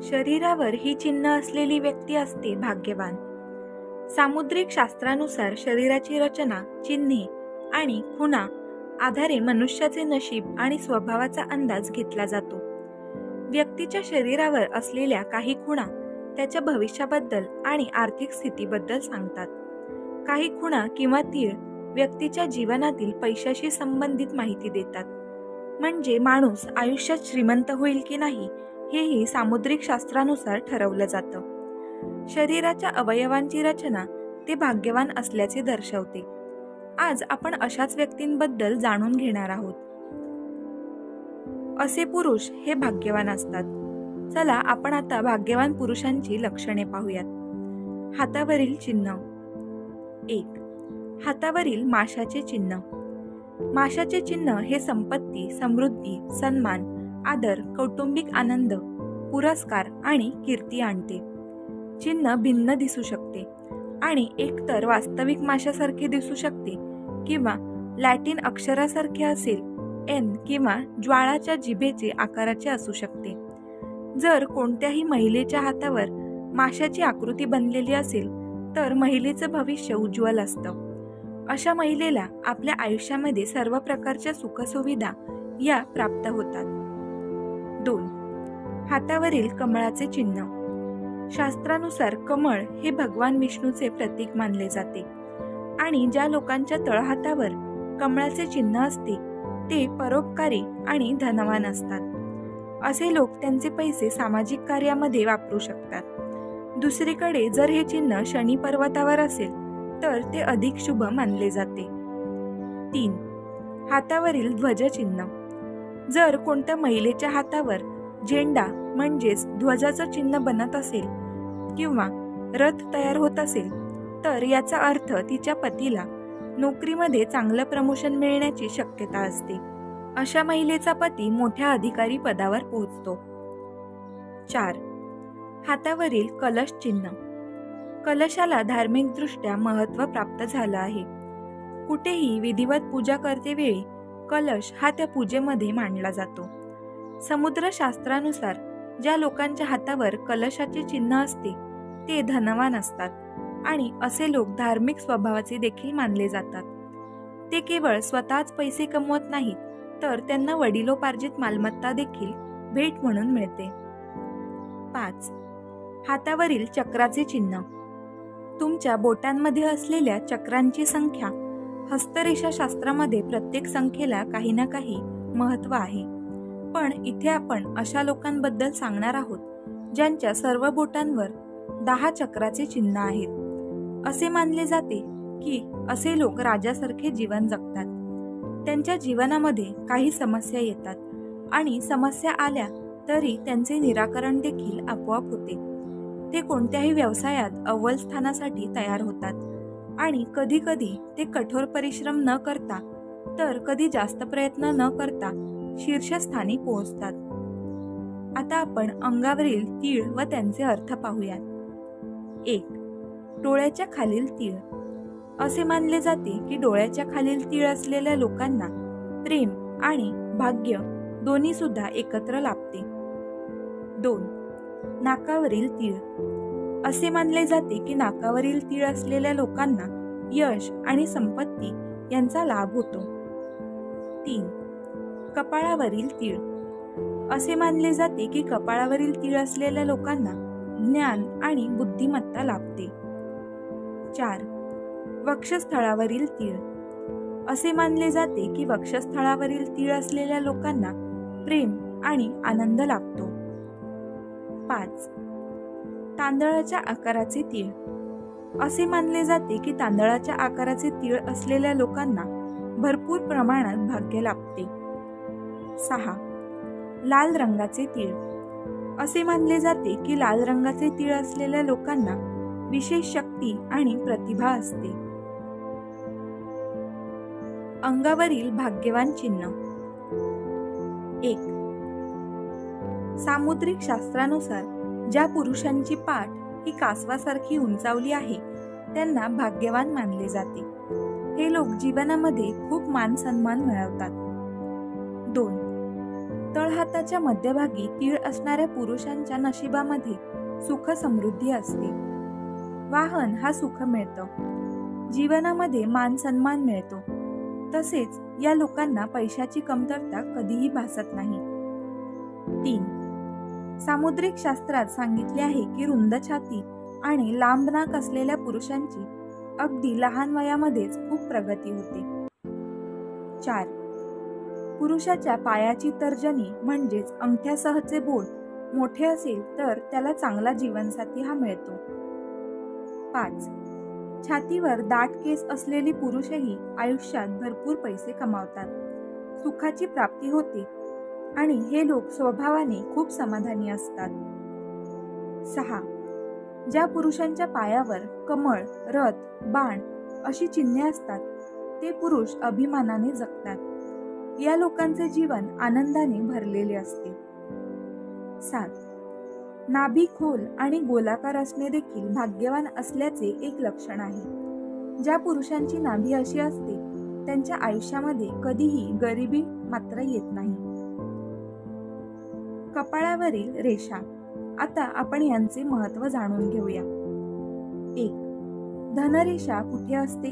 शरीरावर ही चिन्ह असलेली व्यक्ती असते भाग्यवान. सामुद्रिक शास्त्रानुसार शरीराची रचना, चिन्हे आणि खुणा आधारे मनुष्याचे नशीब आणि स्वभावाचा अंदाज घेतला जातो. व्यक्तीच्या शरीरावर असलेल्या काही खुणा त्याच्या भविष्याबद्दल आणि आर्थिक स्थितीबद्दल सांगतात. काही खुणा किंवा तीळ व्यक्तीच्या जीवनातील पैशाशी संबंधित माहिती देतात. म्हणजे माणूस आयुष्यात श्रीमंत होईल की नाही हेही सामुद्रिक शास्त्रानुसार ठरवलं जातं. शरीराच्या अवयवांची रचना ते भाग्यवान असल्याचे दर्शवते. आज आपण अशाच व्यक्तींबद्दल जाणून घेणार आहोत. असे पुरुष हे भाग्यवान असतात. चला आपण आता भाग्यवान पुरुषांची लक्षणे पाहूयात. हातावरील चिन्ह. 1. हातावरील माशाचे चिन्ह. माशाचे चिन्ह हे संपत्ती, समृद्धी, सन्मान, आदर, कौटुंबिक आनंद, पुरस्कार आणि कीर्ती आणते. चिन्ह भिन्न दिसू शकते आणि एकतर वास्तविक माशासारखे दिसू शकते किंवा लॅटिन अक्षरासारखे असेल, एन किंवा ज्वाळाच्या जिभेचे आकाराचे असू शकते. जर कोणत्याही महिलेच्या हातावर माशाची आकृती बनलेली असेल तर महिलेचं भविष्य उज्ज्वल असतं. अशा महिलेला आपल्या आयुष्यामध्ये सर्व प्रकारच्या सुखसुविधा या प्राप्त होतात. 2. हातावरील कमळाचे चिन्ह. शास्त्रानुसार कमळ हे भगवान विष्णूचे प्रतीक मानले जाते आणि ज्या लोकांच्या तळहातावर कमळाचे चिन्ह असते ते परोपकारी आणि धनवान असतात. असे लोक त्यांचे पैसे सामाजिक कार्यामध्ये वापरू शकतात. दुसरीकडे जर हे चिन्ह शनी पर्वतावर असेल तर ते अधिक शुभ मानले जाते. 3. हातावरील ध्वजचिन्ह. जर कोणत्या महिलेच्या हातावर झेंडा म्हणजेच ध्वजाचं चिन्ह बनत असेल किंवा रथ तयार होत असेल तर याचा अर्थ तिच्या पतीला नोकरीमध्ये चांगलं प्रमोशन मिळण्याची शक्यता असते. अशा महिलेचा पती मोठ्या अधिकारी पदावर पोहोचतो. 4. हातावरील कलश चिन्ह. कलशाला धार्मिकदृष्ट्या महत्त्व प्राप्त झालं आहे. कुठेही विधिवत पूजा करतेवेळी कलश हा त्या पूजेमध्ये मांडला जातो. समुद्रशास्त्रानुसार ज्या लोकांच्या हातावर कलशाचे चिन्ह असते ते धनवान असतात आणि असे लोक धार्मिक स्वभावाचे देखील मानले जातात. ते केवळ स्वतःच पैसे कमवत नाहीत तर त्यांना वडिलोपार्जित मालमत्ता देखील भेट म्हणून मिळते. 5. हातावरील चक्राचे चिन्ह. तुमच्या बोटांमध्ये असलेल्या चक्रांची संख्या. हस्तरेषा शास्त्रामध्ये प्रत्येक संख्येला काही ना काही महत्त्व आहे. पण इथे आपण अशा लोकांबद्दल सांगणार आहोत ज्यांच्या सर्व बोटांवर 10 चक्राचे चिन्ह आहेत. असे मानले जाते की असे लोक राजासारखे जीवन जगतात. त्यांच्या जीवनामध्ये काही समस्या येतात आणि समस्या आल्या तरी त्यांचे निराकरण देखील आपोआप होते. ते कोणत्याही व्यवसायात अव्वल स्थानासाठी तयार होतात आणि कधी कधी ते कठोर परिश्रम न करता तर कधी जास्त प्रयत्न न करता शीर्षस्थानी पोहोचतात. आता आपण अंगावरील तीळ व त्यांचे अर्थ पाहूयात. 1. डोळ्याच्या खालील तीळ. असे मानले जाते की डोळ्याच्या खालील तीळ असलेल्या लोकांना प्रेम आणि भाग्य दोन्ही सुद्धा एकत्र लाभते. 2. नाकावरील तीळ. असे मानले जाते की नाकावरील तीळ असलेल्या लोकांना यश आणि संपत्ती यांचा लाभ होतो. 3. कपाळावरील तीळ. असे मानले जाते की कपाळावरील तीळ असलेल्या लोकांना ज्ञान आणि बुद्धिमत्ता लाभते. 4. वक्षस्थळावरील तीळ. असे मानले जाते की वक्षस्थळावरील तीळ असलेल्या लोकांना प्रेम आणि आनंद लाभतो. 5. तांदळाच्या आकाराचे तीळ. असे मानले जाते की तांदळाच्या आकाराचे तीळ असलेल्या लोकांना भरपूर प्रमाणात भाग्य लाभते. 6. लाल रंगाचे तीळ. असे मानले जाते की लाल रंगाचे तीळ असलेल्या लोकांना विशेष शक्ती आणि प्रतिभा असते. अंगावरील भाग्यवान चिन्ह. 1. सामुद्रिक शास्त्रानुसार ज्या पुरुषांची पाठ ही कासवासारखी उंचावली आहे त्यांना भाग्यवान मानले जाते. हे लोक जीवनामध्ये खूप मान सन्मान मिळवतात. 2. तळहाताच्या मध्यभागी तीळ असणाऱ्या पुरुषांच्या नशिबामध्ये सुख समृद्धी असते. वाहन हा सुख मिळतं. जीवनामध्ये मान सन्मान मिळतो. तसेच या लोकांना पैशाची कमतरता कधीही भासत नाही. 3. सामुद्रिक शास्त्रात सांगितले आहे की रुंद छाती आणि लांब नाक असलेल्या पुरुषांची अगदी लहान वयामध्येच खूप प्रगती होते. 4. पुरुषाच्या पायाची तर्जनी म्हणजेच अंगठ्यासहचे बोट मोठे असेल तर त्याला चांगला जीवनसाथी हा मिळतो. 5. छातीवर दाट केस असलेले पुरुषही आयुष्यात भरपूर पैसे कमावतात. सुखाची प्राप्ती होते आणि हे लोक स्वभावाने खूप समाधानी असतात. 6. ज्या पुरुषांच्या पायावर कमळ, रथ, बाण अशी चिन्हे असतात ते पुरुष अभिमानाने जगतात. या लोकांचे जीवन आनंदाने भरलेले असते. 7. नाभी खोल आणि गोलाकार असणे देखील भाग्यवान असल्याचे एक लक्षण आहे. ज्या पुरुषांची नाभी अशी असते त्यांच्या आयुष्यामध्ये कधीही गरिबी मात्र येत नाही. कपाळावरील रेषा. आता आपण यांचे महत्त्व जाणून घेऊया. 1. धनरेषा कुठे असते?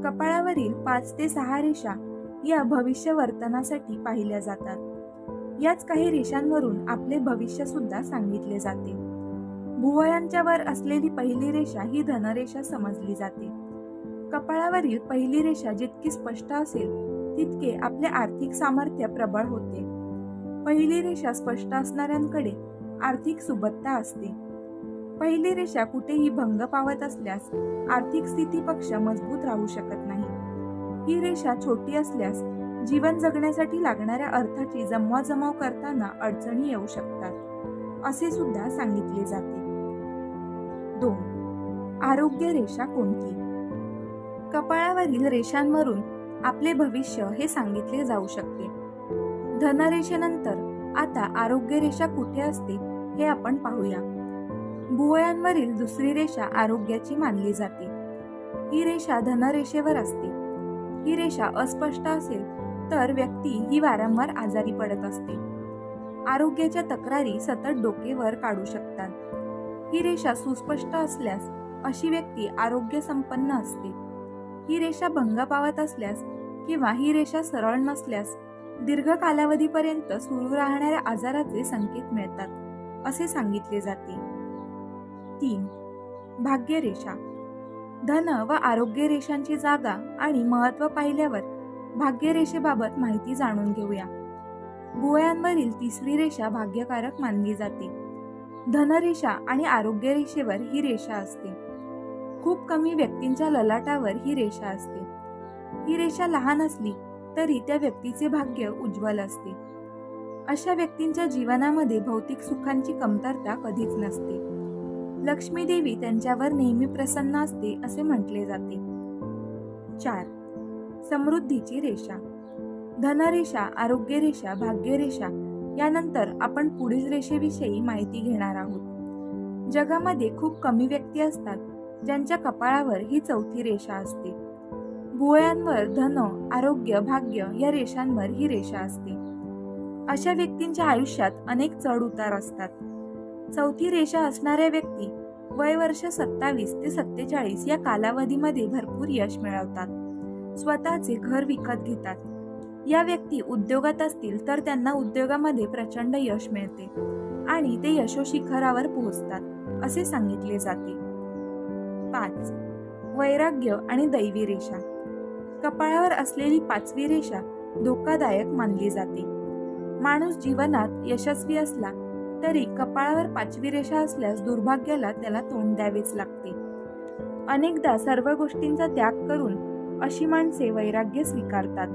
कपाळावरील 5 ते 6 रेषा या भविष्य वर्तनासाठी पाहिल्या जातात. याच काही रेषांवरून आपले भविष्य सुद्धा सांगितले जाते. भुवयांच्या वर असलेली पहिली रेषा ही धनरेषा समजली जाते. कपाळावरील पहिली रेषा जितकी स्पष्ट असेल तितके आपले आर्थिक सामर्थ्य प्रबळ होते. पहिली रेषा स्पष्ट असणाऱ्यांकडे आर्थिक सुबत्ता असते. पहिली रेषा कुठेही भंग पावत असल्यास आर्थिक स्थिती पक्ष मजबूत राहू शकत नाही. ही रेषा छोटी असल्यास जीवन जगण्यासाठी लागणाऱ्या अर्थाची जमवाजमव करताना अडचणी येऊ शकतात असे सुद्धा सांगितले जाते. 2. आरोग्य रेषा कोणती? कपाळावरील रेषांवरून आपले भविष्य हे सांगितले जाऊ शकते. धनरेषेनंतर आता आरोग्य रेषा कुठे असते हे आपण पाहूया. भुवयांवरील दुसरी रेषा आरोग्याची मानली जाते. ही रेषा धनरेषेवर असते. ही रेषा अस्पष्ट असेल तर व्यक्ती ही वारंवार आजारी पडत असते. आरोग्याच्या तक्रारी सतत डोके वर काढू शकतात. ही रेषा सुस्पष्ट असल्यास अशी व्यक्ती आरोग्य संपन्न असते. ही रेषा भंग पावत असल्यास किंवा ही रेषा सरळ नसल्यास दीर्घ कालावधीपर्यंत सुरू राहणाऱ्या आजाराचे संकेत मिळतात असे सांगितले जाते. 3. भाग्यरेषा. धन व आरोग्य रेषांची जागा आणि महत्त्व पाहिल्यावर भाग्यरेषेबाबत माहिती जाणून घेऊया. भुवयांवरील तिसरी रेषा भाग्यकारक मानली जाते. धनरेषा आणि आरोग्य रेषेवर ही रेषा असते. खूप कमी व्यक्तींच्या ललाटावर ही रेषा असते. ही रेषा लहान असली तरी त्या व्यक्तीचे भाग्य उज्ज्वल असते. अशा व्यक्तींच्या जीवनामध्ये भौतिक सुखांची कमतरता कधीच नसते. लक्ष्मी देवी त्यांच्यावर नेहमी प्रसन्न असते असे म्हटले जाते. 4. समृद्धीची रेषा. धनरेषा, आरोग्य रेषा, भाग्यरेषा यानंतर आपण पुढील रेषेविषयी माहिती घेणार आहोत. जगामध्ये खूप कमी व्यक्ती असतात ज्यांच्या कपाळावर ही चौथी रेषा असते. भुवयांवर धन, आरोग्य, भाग्य या रेषांवर ही रेषा असते. अशा व्यक्तींच्या आयुष्यात अनेक चढ उतार असतात. चौथी रेषा असणाऱ्या व्यक्ती वय वर्ष 27 ते 47 या कालावधीमध्ये भरपूर यश मिळवतात. स्वतःचे घर विकत घेतात. या व्यक्ती उद्योगात असतील तर त्यांना उद्योगामध्ये प्रचंड यश मिळते आणि ते यशोशिखरावर पोहोचतात असे सांगितले जाते. 5. वैराग्य आणि दैवी रेषा. कपाळावर असलेली 5वी रेषा धोकादायक मानली जाते. माणूस जीवनात यशस्वी असला तरी कपाळावर 5वी रेषा असल्यास दुर्भाग्याला त्याला तोंड द्यावेच लागते. अनेकदा सर्व गोष्टींचा त्याग करून अशी माणसे वैराग्य स्वीकारतात.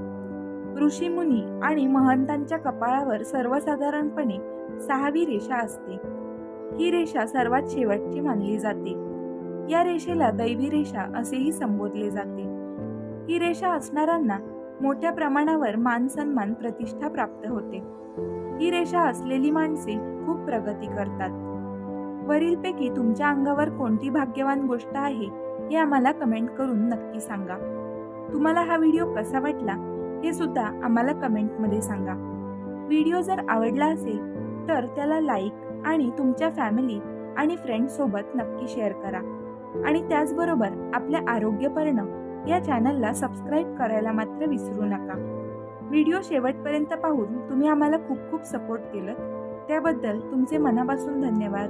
ऋषीमुनी आणि महंतांच्या कपाळावर सर्वसाधारणपणे 6वी रेषा असते. ही रेषा सर्वात शेवटची मानली जाते. या रेषेला दैवी रेषा असेही संबोधले जाते. ही रेषा असणाऱ्यांना मोठ्या प्रमाणावर मान सन्मान प्रतिष्ठा प्राप्त होते. ही रेषा असलेली माणसे खूप प्रगती करतात. वरीलपैकी तुमच्या अंगावर कोणती भाग्यवान गोष्ट आहे हे आम्हाला कमेंट करून नक्की सांगा. तुम्हाला हा व्हिडिओ कसा वाटला हे सुद्धा आम्हाला कमेंटमध्ये सांगा. व्हिडिओ जर आवडला असेल तर त्याला लाईक आणि तुमच्या फॅमिली आणि फ्रेंड्ससोबत नक्की शेअर करा. आणि त्याचबरोबर आपल्या आरोग्यपर्ण या चॅनलला सबस्क्राईब करायला मात्र विसरू नका. व्हिडिओ शेवटपर्यंत पाहून तुम्ही आम्हाला खूप खूप सपोर्ट केलं त्याबद्दल तुमचे मनापासून धन्यवाद.